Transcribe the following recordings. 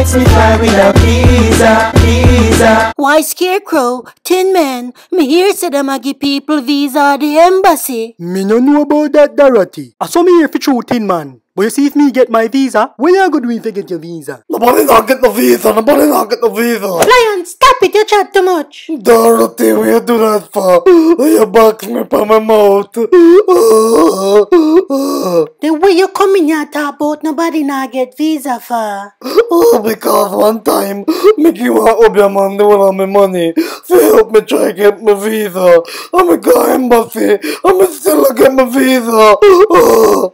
Makes me fly with a visa, visa. Why Scarecrow, Tin Man, me hear say them a give people visa at the embassy. Me no know about that, Dorothy. I saw me here for true, Tin Man. But you see, if me get my visa, where you go do if you get your visa? Nobody not get the visa, nobody not get the visa. Lion, stop it, you chat too much. Dorothy, what you do that for? You box me by my mouth. Then where you come in here talk about nobody not get visa for? Because one time, me give a Obeah man the whole of my money to help me try get my visa. I'm a guy embassy, I'm still get my visa.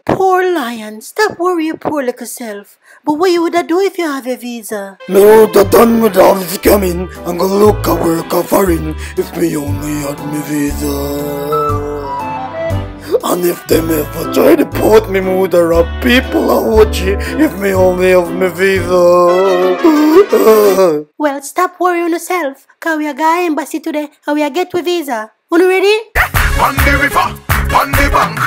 Poor Lion, stop worrying your poor little self. But what you woulda do if you have a visa? Me woulda done with all this scamming and go look a work a foreign if me only had me visa. And if them ever try to put me, woulda rob people a watch if me only have me visa. Well, stop worrying yourself, cause we are going embassy today and we are get with visa. You ready? On the river, on the bank.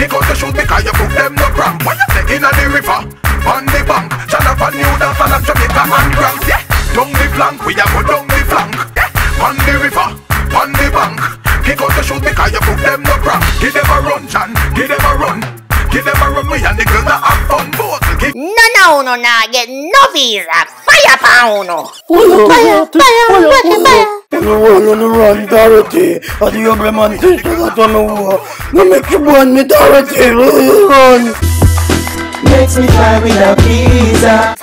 Kick out the shoot because you put them no cramp. When you say in the river, on the bank. Shut up and New Dance and Jamaica and Grams. Yeah, down the flank, we a go down the flank. Yeah, on the river, on the bank. Kick out the shoot because you put them no cramp. Give them a run, John, give them a run. Give them a run, we and the girls that have fun. Both No, get no visa. Fire pa uno. Fire. In the world on the run, Dorothy. And the Obeah man teach you that on the war. No make you burn me, Dorothy. Run. Makes me fly with a visa.